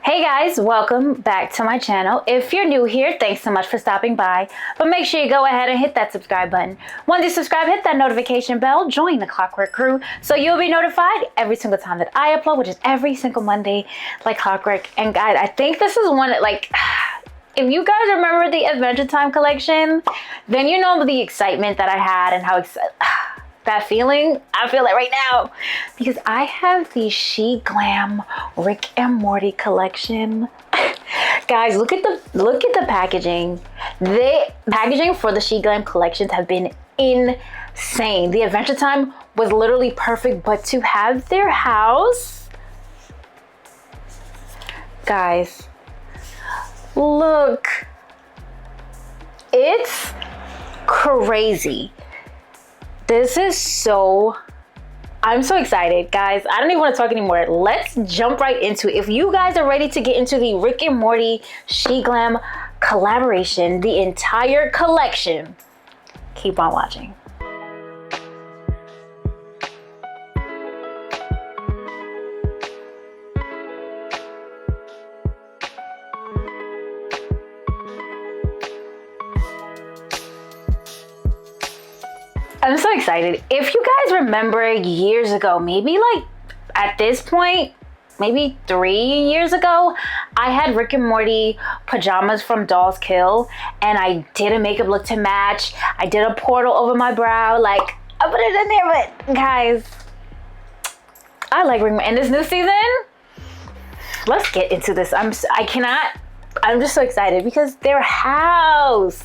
Hey guys, welcome back to my channel. If you're new here, thanks so much for stopping by. But make sure you go ahead and hit that subscribe button. Once you subscribe, hit that notification bell, join the Clockwork crew, so you'll be notified every single time that I upload, which is every single Monday, like clockwork. And guys, I think this is one that, like, if you guys remember the Adventure Time collection, then you know the excitement that I had and how excited. That feeling, I feel it right now because I have the Sheglam Rick and Morty collection. Guys, look at the packaging. The packaging for the Sheglam collections have been insane. The Adventure Time was literally perfect, but to have their house, guys, look, it's crazy. This is I'm so excited, guys. I don't even want to talk anymore. Let's jump right into it. If you guys are ready to get into the Rick and Morty Sheglam collaboration, the entire collection, keep on watching. I'm so excited. If you guys remember years ago, maybe like at this point, maybe 3 years ago, I had Rick and Morty pajamas from Doll's Kill, and I did a makeup look to match. I did a portal over my brow, like I put it in there. But guys, I like Rick and this new season. Let's get into this. I'm just so excited because their house.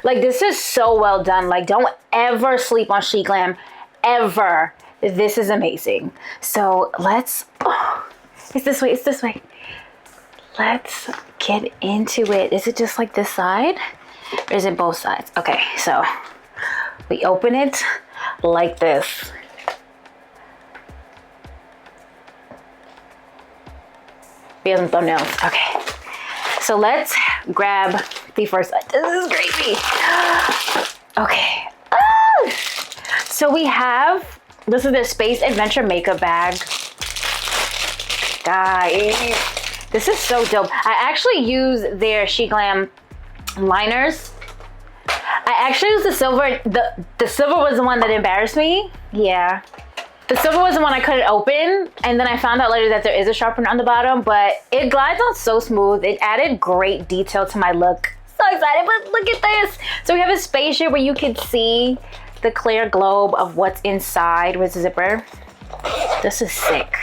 Like, this is so well done. Like, don't ever sleep on Sheglam, ever. This is amazing. So let's, it's this way. Let's get into it. Is it just like this side? Or is it both sides? Okay, so we open it like this. We have some thumbnails. Okay. So let's grab the first side. This is crazy. Okay. So we have, this is the Space Adventure makeup bag. Guys, this is so dope. I actually use their Sheglam liners. I actually used the silver. The silver was the one that embarrassed me. Yeah. The silver was the one I couldn't open, and then I found out later that there is a sharpener on the bottom, but it glides on so smooth. It added great detail to my look. So excited, but look at this. So we have a space here where you can see the clear globe of what's inside with the zipper. This is sick.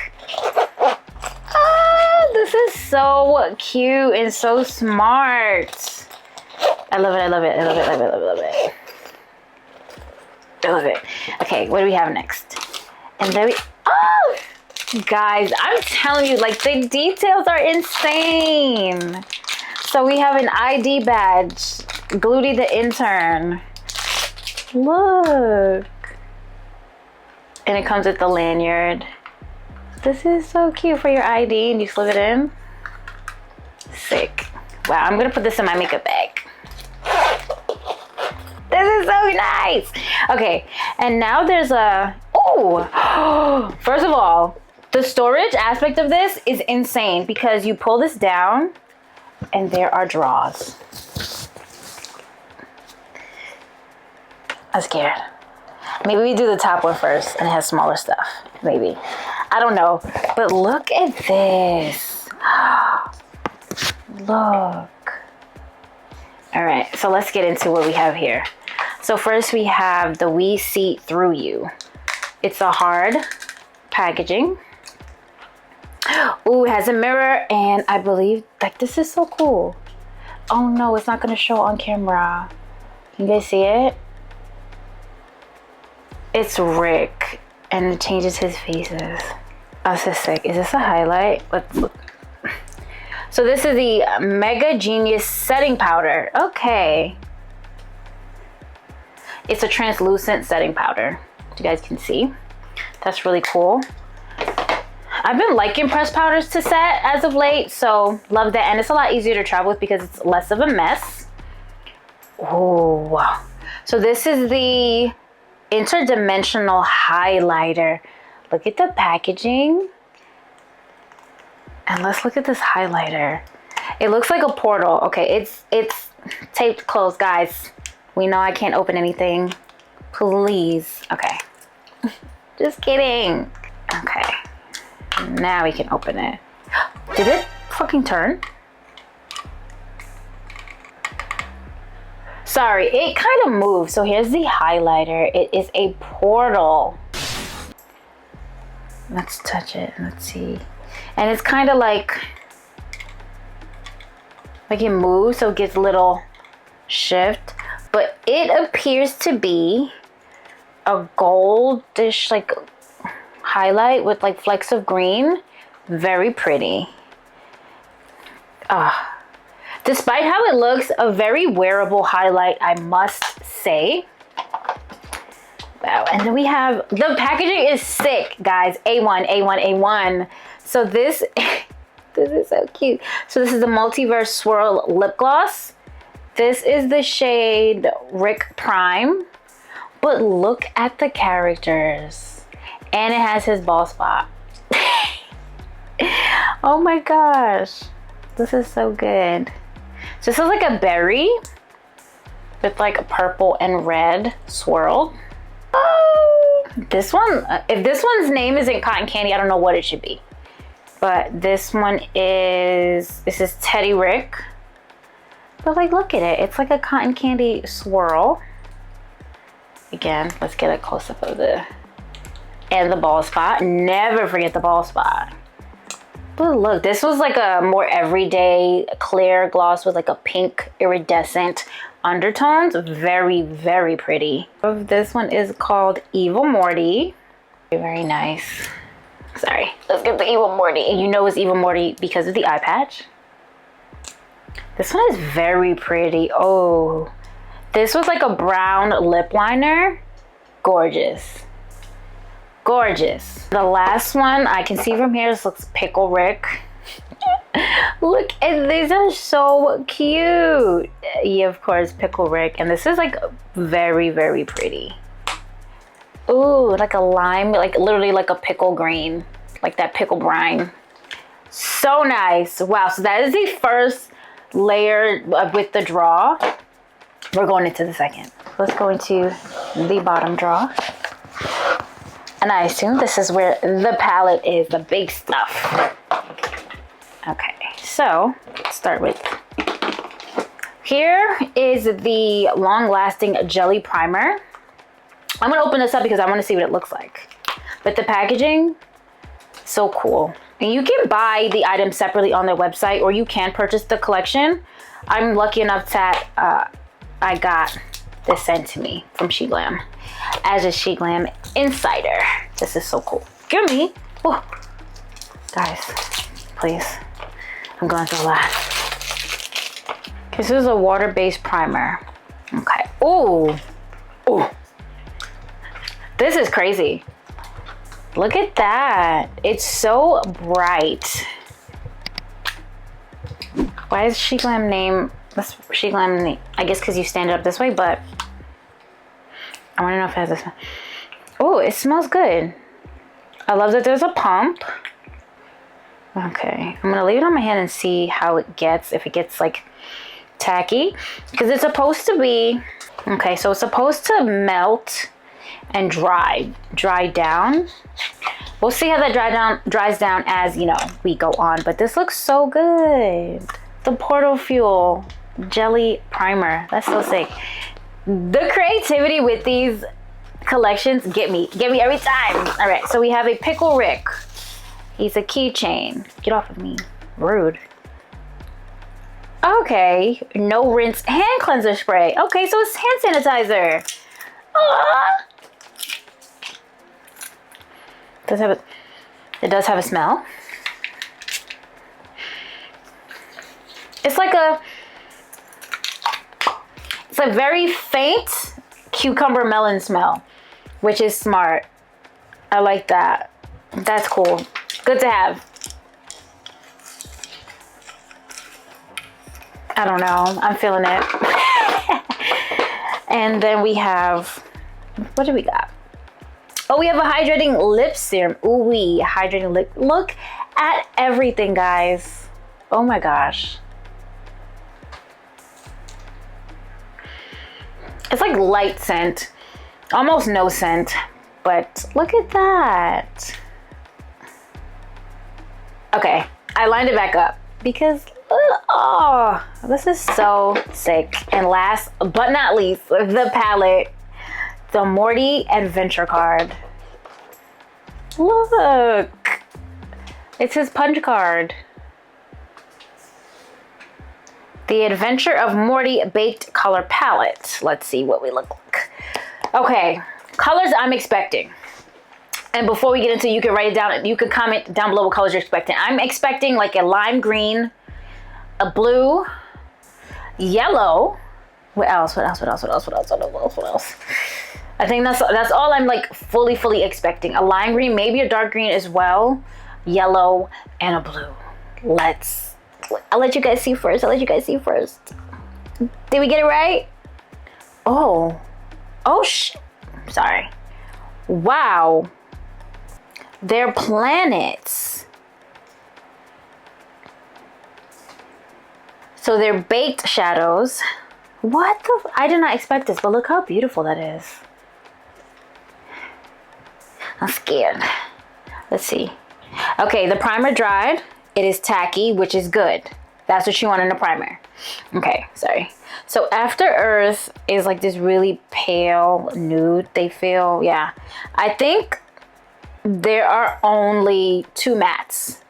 This is so cute and so smart. I love it, I love it, I love it, I love it, I love it. I love it. Okay, what do we have next? And then guys, I'm telling you, like, the details are insane. So we have an ID badge, Gluty the intern. Look. And it comes with the lanyard. This is so cute for your ID, and you slip it in. Sick. Wow, I'm gonna put this in my makeup bag. This is so nice. Okay, and now there's a, first of all, the storage aspect of this is insane because you pull this down and there are drawers. I'm scared. Maybe we do the top one first and it has smaller stuff. Maybe. I don't know. But look at this. Look. All right, so let's get into what we have here. So first we have the We See Through You. It's a hard packaging. Ooh, it has a mirror, and I believe, like, this is so cool. Oh no, it's not gonna show on camera. Can you guys see it? It's Rick, and it changes his faces. Oh, this is sick. Is this a highlight? Let's look. So this is the Mega Genius Setting Powder. Okay. It's a translucent setting powder. You guys can see. That's really cool. I've been liking pressed powders to set as of late, so love that. And it's a lot easier to travel with because it's less of a mess. Oh, wow. So this is the interdimensional highlighter. Look at the packaging. And let's look at this highlighter. It looks like a portal. Okay, it's taped closed, guys. We know I can't open anything. Please. Okay. Just kidding. Okay. Now we can open it. Did it fucking turn? Sorry, it kind of moved. So here's the highlighter. It is a portal. Let's touch it. Let's see. And it's kind of like it moves, so it gets a little shift. But it appears to be a goldish like highlight with like flecks of green. Very pretty. Despite how it looks, a very wearable highlight, I must say. Wow. And then we have, the packaging is sick, guys. A1, A1, A1. So this is so cute. So this is the Multiverse Swirl Lip Gloss. This is the shade Rick Prime. But look at the characters. And it has his bald spot. Oh my gosh. This is so good. So this is like a berry with like a purple and red swirl. Oh, this one, if this one's name isn't cotton candy, I don't know what it should be. But this one is, this is Teddy Rick. But like, look at it. It's like a cotton candy swirl. Again, let's get a close up of the, and the bald spot. Never forget the bald spot. But look, this was like a more everyday clear gloss with like a pink iridescent undertones. Very, very pretty. This one is called Evil Morty. Very nice. Sorry, let's get the Evil Morty. And you know it's Evil Morty because of the eye patch. This one is very pretty. Oh, this was like a brown lip liner. Gorgeous. Gorgeous. The last one I can see from here, this looks Pickle Rick. Look, and these are so cute. Yeah, of course, Pickle Rick. And this is like very, very pretty. Ooh, like a lime, like literally like a pickle green, like that pickle brine. So nice. Wow, so that is the first layer with the draw. We're going into the second. Let's go into the bottom draw. And I assume this is where the palette is, the big stuff. Okay, so let's start with, here is the long-lasting jelly primer. I'm gonna open this up because I wanna see what it looks like. But the packaging, so cool. And you can buy the items separately on their website, or you can purchase the collection. I'm lucky enough that I got this sent to me from Sheglam as a Sheglam insider. This is so cool. Give me. Oh. Guys, please. I'm going through a lot. This is a water-based primer. Okay. Oh. Oh. This is crazy. Look at that. It's so bright. Why is Sheglam name? That's Sheglam name. I guess because you stand it up this way, but I want to know if it has a smell. Oh, it smells good. I love that there's a pump. Okay, I'm gonna leave it on my hand and see how it gets, if it gets like tacky, because it's supposed to be, okay, so it's supposed to melt and dry down. We'll see how that dries down as, you know, we go on, but this looks so good. The Portal Fuel Jelly Primer, that's so sick. The creativity with these collections get me every time. All right, so we have a Pickle Rick. He's a keychain. Get off of me, rude. Okay, no rinse hand cleanser spray. Okay, so it's hand sanitizer. It does have a smell. It's a very faint cucumber melon smell, which is smart. I like that. That's cool. Good to have. I don't know. I'm feeling it. And then we have, what do we got? Oh, we have a hydrating lip serum. Ooh-wee, hydrating lip. Look at everything, guys. Oh my gosh. It's like light scent, almost no scent, but look at that. Okay, I lined it back up because, oh, this is so sick. And last but not least, the palette, the Morty Adventure card. Look, it's his punch card. The Adventure of Morty Baked Color Palette. Let's see what we look like. Okay, colors I'm expecting. And before we get into, you can write it down. You can comment down below what colors you're expecting. I'm expecting like a lime green, a blue, yellow. What else? What else? What else? What else? What else? What else? What else? I think that's all I'm like fully expecting. A lime green, maybe a dark green as well, yellow, and a blue. I'll let you guys see first. I'll let you guys see first. Did we get it right? Oh sorry. Wow. They're planets. So they're baked shadows. What the? I did not expect this, but look how beautiful that is. I'm scared. Let's see. Okay, the primer dried. It is tacky, which is good. That's what you want in a primer. Okay, sorry. So After Earth is like this really pale nude, they feel. Yeah. I think there are only 2 mattes.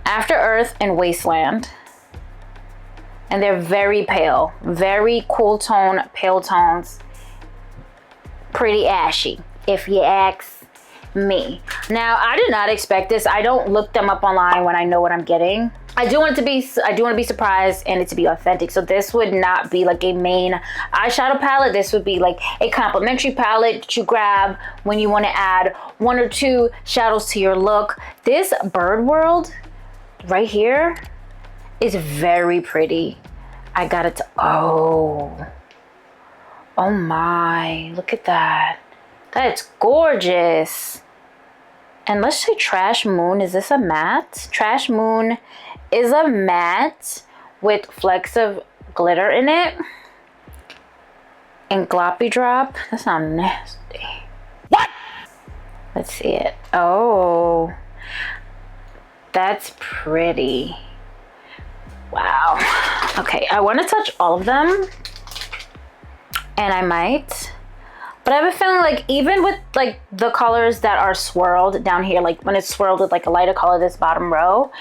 After Earth and Wasteland. And they're very pale. Very cool tone, pale tones. Pretty ashy, if you ask me. Now, I did not expect this. I don't look them up online when I know what I'm getting. I do want to be surprised and it to be authentic. So this would not be like a main eyeshadow palette. This would be like a complimentary palette that you grab when you want to add 1 or 2 shadows to your look. This Bird World right here is very pretty. I got it to, oh my, look at that. That's gorgeous. And let's say Trash Moon. Is this a matte? Trash Moon is a matte with flecks of glitter in it. And Gloppy Drop. That's not nasty. What? Let's see it. Oh, that's pretty. Wow. Okay, I want to touch all of them. And I might. But I have a feeling like even with like the colors that are swirled down here, like when it's swirled with like a lighter color, this bottom row,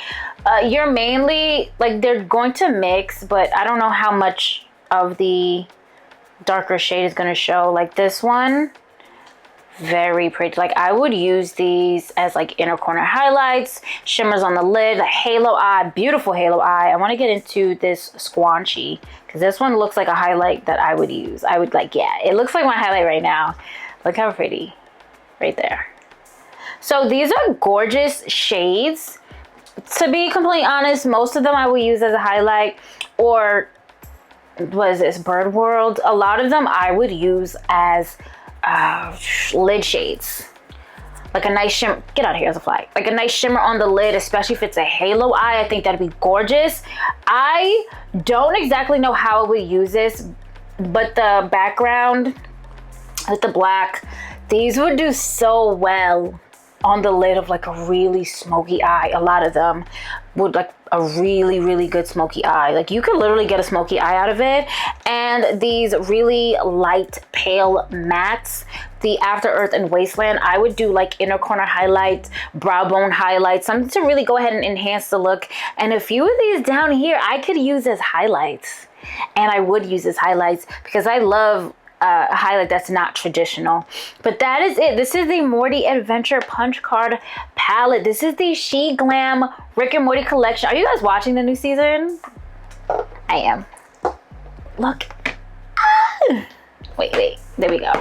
you're mainly like they're going to mix, but I don't know how much of the darker shade is going to show. Like this one, very pretty. Like I would use these as like inner corner highlights, shimmers on the lid, a halo eye, beautiful halo eye. I want to get into this squanchy because this one looks like a highlight that I would use. I would like, yeah, it looks like my highlight right now. Look how pretty right there. So these are gorgeous shades. To be completely honest, most of them I will use as a highlight, or what is this, Bird World? A lot of them I would use as lid shades. Like a nice shimmer, get out of here as a flag. Like a nice shimmer on the lid, especially if it's a halo eye. I think that'd be gorgeous. I don't exactly know how I would use this, but the background with the black, these would do so well on the lid of like a really smoky eye. A lot of them would like a really good smoky eye. Like you could literally get a smoky eye out of it. And these really light pale mattes, the After Earth and Wasteland, I would do like inner corner highlights, brow bone highlights, something to really go ahead and enhance the look. And a few of these down here I could use as highlights, and I would use as highlights because I love a highlight that's not traditional. But that is it. This is the Morty Adventure Punch Card Palette. This is the Sheglam Rick and Morty collection. Are you guys watching the new season? I am. Look. Ah! Wait. There we go.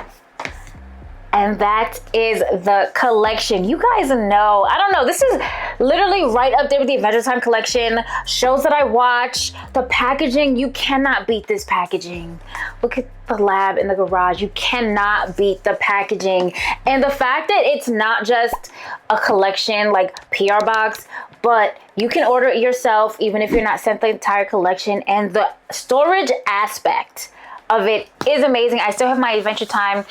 And that is the collection. You guys know, I don't know, this is literally right up there with the Adventure Time collection. Shows that I watch. The packaging, you cannot beat this packaging. Look at the lab in the garage. You cannot beat the packaging. And the fact that it's not just a collection like PR box, but you can order it yourself even if you're not sent the entire collection, and the storage aspect of it is amazing. I still have my Adventure Time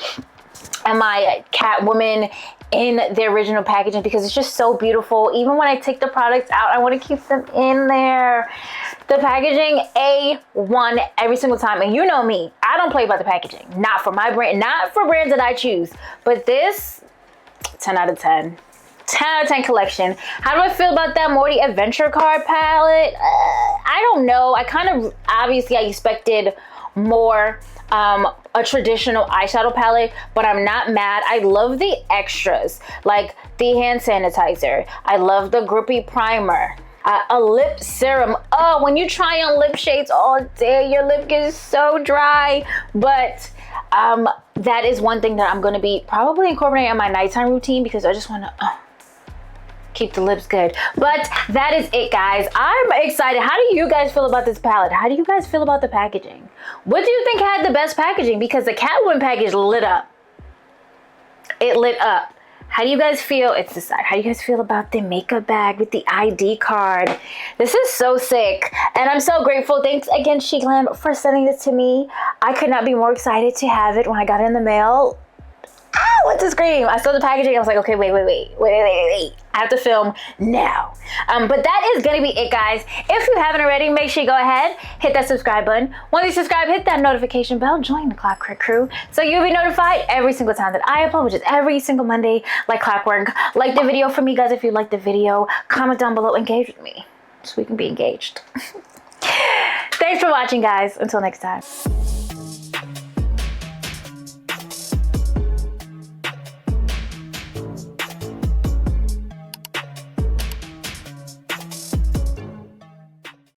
and my Catwoman in the original packaging because it's just so beautiful. Even when I take the products out, I want to keep them in there. The packaging, A1 every single time. And you know me, I don't play about the packaging. Not for my brand, not for brands that I choose. But this, 10 out of 10. 10 out of 10 collection. How do I feel about that Morty adventure card palette? I don't know. I kind of, obviously I expected more, a traditional eyeshadow palette, but I'm not mad. I love the extras, like the hand sanitizer. I love the grippy primer. A lip serum. Oh, when you try on lip shades all day, your lip gets so dry. But that is one thing that I'm going to be probably incorporating in my nighttime routine because I just want to keep the lips good. But that is it, guys. I'm excited. How do you guys feel about this palette? How do you guys feel about the packaging? What do you think had the best packaging? Because the Catwoman package lit up. It lit up. How do you guys feel? It's the side. How do you guys feel about the makeup bag with the ID card? This is so sick. And I'm so grateful. Thanks again, Sheglam, for sending this to me. I could not be more excited to have it when I got it in the mail. I want to scream. I saw the packaging. I was like, okay, wait. I have to film now. But that is going to be it, guys. If you haven't already, make sure you go ahead, hit that subscribe button. Once you subscribe, hit that notification bell, join the Clockwork crew, so you'll be notified every single time that I upload, which is every single Monday, like clockwork. Like the video for me, guys, if you like the video. Comment down below, engage with me, so we can be engaged. Thanks for watching, guys. Until next time.